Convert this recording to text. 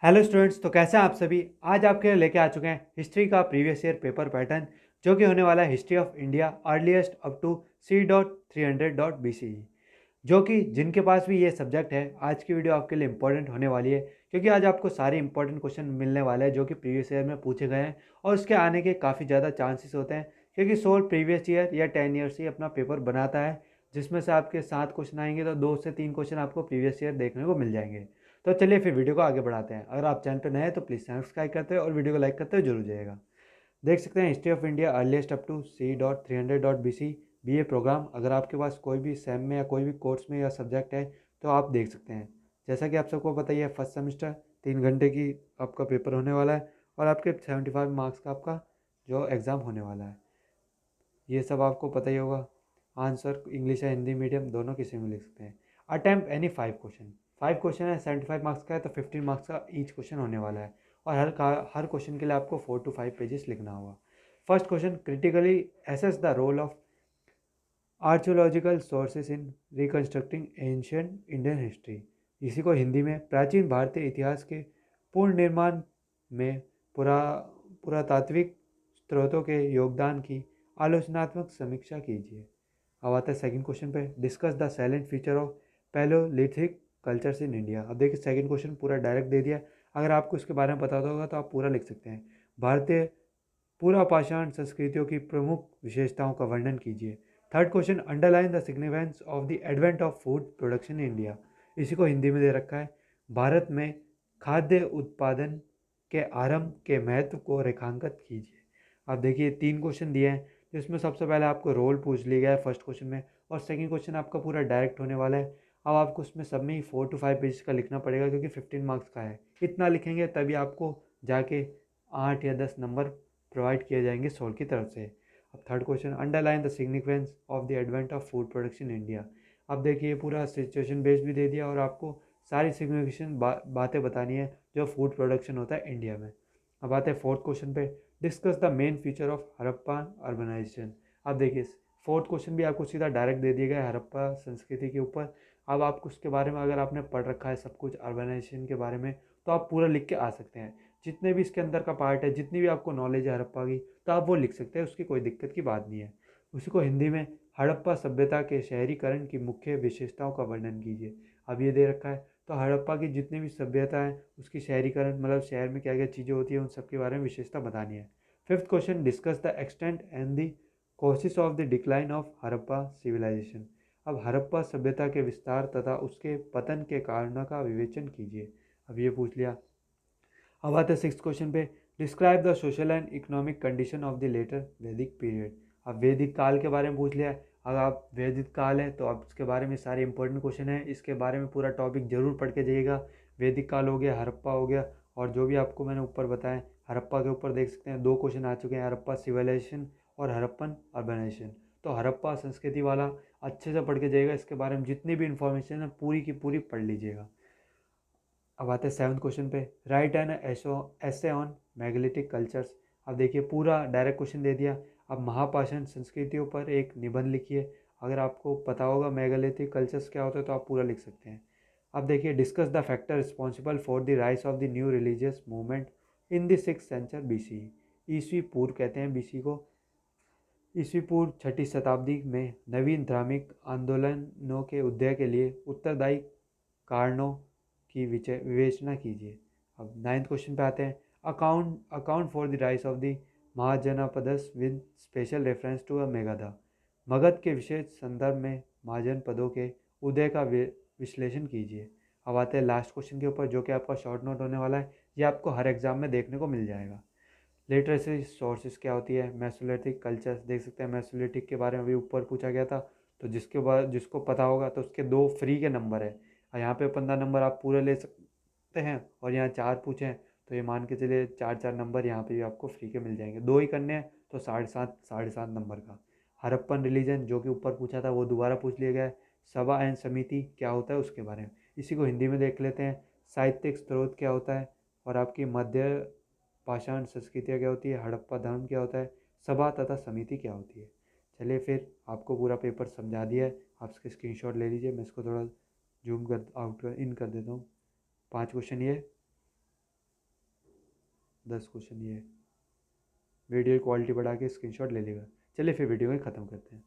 Hello students, तो कैसे हैं आप सभी। आज आपके लिए लेके आ चुके हैं हिस्ट्री का प्रीवियस ईयर पेपर पैटर्न, जो कि होने वाला है history of India earliest up to C.300.BCE। जो कि जिनके पास भी ये सब्जेक्ट है, आज की वीडियो आपके लिए इंपॉर्टेंट होने वाली है, क्योंकि आज आपको सारे इंपॉर्टेंट क्वेश्चन मिलने वाले हैं जो कि प्रीवियस ईयर में पूछे गए हैं और उसके आने के काफ़ी ज़्यादा चांसेस होते हैं, क्योंकि सोल प्रीवियस ईयर या 10 ईयर से अपना पेपर बनाता है, जिसमें से आपके 7 क्वेश्चन आएंगे तो 2 से 3 क्वेश्चन आपको प्रीवियस ईयर देखने को मिल जाएंगे। तो चलिए फिर वीडियो को आगे बढ़ाते हैं। अगर आप चैनल पर नए हैं तो प्लीज़ चैनल सब्सक्राइब करते हैं और वीडियो को लाइक करते हुए जरूर जाएगा। देख सकते हैं history of India earliest up to C.300.BC BA programme. अगर आपके पास कोई भी सेम में या कोई भी कोर्स में या सब्जेक्ट है तो आप देख सकते हैं। जैसा कि आप सबको पता ही है, फर्स्ट सेमेस्टर 3 घंटे की आपका पेपर होने वाला है और आपके 75 मार्क्स का आपका जो एग्ज़ाम होने वाला है, ये सब आपको पता ही होगा। आंसर इंग्लिश या हिंदी मीडियम दोनों किसी में लिख सकते हैं। Attempt any 5 question. 5 क्वेश्चन है, 75 मार्क्स का है, तो 15 मार्क्स का ईच क्वेश्चन होने वाला है। और हर क्वेश्चन के लिए आपको 4 to 5 पेजेस लिखना होगा। First question, critically assess the role of archaeological sources in reconstructing ancient Indian history. इसी को हिंदी में प्राचीन भारतीय इतिहास के पुनर्निर्माण में पुरा पुरातात्विक स्रोतों के योगदान की आलोचनात्मक समीक्षा कीजिए। अब आते हैं सेकंड क्वेश्चन पे, discuss the silent feature of palaeolithic cultures in India. अब देखिए सेकंड क्वेश्चन पूरा डायरेक्ट दे दिया। अगर आपको इसके बारे में पता होगा तो आप पूरा लिख सकते हैं। भारतीय पुरापाषाण संस्कृतियों की प्रमुख विशेषताओं का वर्णन कीजिए। Third question, underline the significance of the advent of food production in India. इसी को हिंदी में दे रखा है, भारत में खाद्य उत्पादन के आरंभ के महत्व को रेखांकित कीजिए। अब देखिए 3 क्वेश्चन दिए हैं, जिसमें सबसे पहले आपको रोल पूछ लिया गया है फर्स्ट क्वेश्चन में, और सेकंड क्वेश्चन आपका पूरा डायरेक्ट होने वाला है। अब आपको उसमें सब में ही 4 to 5 पेज का लिखना पड़ेगा, क्योंकि 15 मार्क्स का है। इतना लिखेंगे तभी आपको जाके 8 या 10 नंबर प्रोवाइड किए जाएंगे सोल की तरफ से। अब third question, underline the significance of the advent of food production in India. अब देखिए पूरा सिचुएशन बेस्ड भी दे दिया और आपको सारी सिग्निफिकेशन बातें बतानी है जो फूड प्रोडक्शन होता है इंडिया में। अब आते हैं फोर्थ क्वेश्चन पे, discuss the main feature of Harappa urbanisation. अब देखिए फोर्थ क्वेश्चन भी आपको सीधा डायरेक्ट दे दिया गया है हड़प्पा संस्कृति के ऊपर। अब आपको उसके बारे में, अगर आपने पढ़ रखा है सब कुछ अर्बनाइजेशन के बारे में, तो आप पूरा लिख के आ सकते हैं। जितने भी इसके अंदर का पार्ट है, जितनी भी आपको नॉलेज है हड़प्पा की, तो आप वो लिख सकते हैं, उसकी कोई दिक्कत की बात नहीं है। उसी को हिंदी में, हड़प्पा सभ्यता के शहरीकरण की मुख्य विशेषताओं का वर्णन कीजिए। अब ये दे रखा है, तो हड़प्पा की जितनी भी सभ्यता है उसकी शहरीकरण, मतलब शहर में क्या क्या चीज़ें होती है, उन सब के बारे में विशेषता बतानी है। Fifth question, discuss the extent and the causes of the decline of Harappa civilisation. अब हड़प्पा सभ्यता के विस्तार तथा उसके पतन के कारणों का विवेचन कीजिए। अब ये पूछ लिया। अब आते हैं सिक्स क्वेश्चन पे, describe the social and economic condition of the later Vedic period. अब वैदिक काल के बारे में पूछ लिया है। अगर आप वैदिक काल है तो आप इसके बारे में सारे इंपॉर्टेंट क्वेश्चन है, इसके बारे में पूरा टॉपिक जरूर पढ़ के जाइएगा। वैदिक काल हो गया, हड़प्पा हो गया, और जो भी आपको मैंने ऊपर बताया, हड़प्पा के ऊपर देख सकते हैं 2 क्वेश्चन आ चुके हैं, हड़प्पा सिविलाइजेशन और हड़प्पन अर्बनाइजेशन। तो हड़प्पा संस्कृति वाला अच्छे से पढ़ के जाइएगा, इसके बारे में जितनी भी इंफॉर्मेशन है पूरी की पूरी पढ़ लीजिएगा। अब आते हैं सेवन्थ क्वेश्चन पे, राइट एन ऐसे ऑन मेगालिथिक कल्चर्स। अब देखिए पूरा डायरेक्ट क्वेश्चन दे दिया। अब महापाषाण संस्कृतियों पर एक निबंध लिखिए। अगर आपको पता होगा मेगालिथिक कल्चर्स क्या होता है तो आप पूरा लिख सकते हैं। अब देखिए, discuss the factor responsible for the rise of the new religious movement in the 6th century BC। ईसवी पूर्व कहते हैं BC को। ईसवी पूर्व 6ठी शताब्दी में नवीन धार्मिक आंदोलनों के उदय के लिए उत्तरदायी कारणों की विवेचना कीजिए। अब नाइन्थ क्वेश्चन पे आते हैं, account account for the rise of the mahajanapadas with special reference to a Magadha. Magadha के विशेष संदर्भ में महाजनपदों के उदय का विश्लेषण कीजिए। अब आते हैं लास्ट क्वेश्चन के ऊपर, जो कि आपका शॉर्ट नोट होने वाला है। ये आपको हर एग्जाम में देखने को मिल जाएगा। लिटरेसी सोर्सेज क्या होती है, मेसोलिथिक कल्चर्स देख सकते हैं। मेसोलिथिक के बारे में भी ऊपर पूछा गया था, तो जिसको पता होगा तो उसके 2 फ्री के नंबर है। और यहाँ पे 15 नंबर आप पूरे ले सकते हैं, और यहाँ 4 पूछें तो ये मान के चलिए 4 4 नंबर यहाँ पे भी आपको फ्री के मिल जाएंगे। 2 ही करने हैं तो 7.5 नंबर का। हड़प्पन रिलीजन जो कि ऊपर पूछा था वो दोबारा पूछ लिया गया है। सभा एंड समिति क्या होता है उसके बारे में, इसी को हिंदी में देख लेते हैं। साहित्यिक स्रोत क्या होता है, और आपकी मध्य पाषाण संस्कृतियाँ क्या होती है, हड़प्पा धर्म क्या होता है, सभा तथा समिति क्या होती है। चलिए फिर आपको पूरा पेपर समझा दिया है, आप इसके स्क्रीनशॉट ले लीजिए। मैं इसको थोड़ा जूम कर आउट कर इन कर देता हूँ। 5 क्वेश्चन ये, 10 क्वेश्चन ये। वीडियो की क्वालिटी बढ़ा के स्क्रीनशॉट ले लेगा। चलिए फिर वीडियो को ख़त्म करते हैं।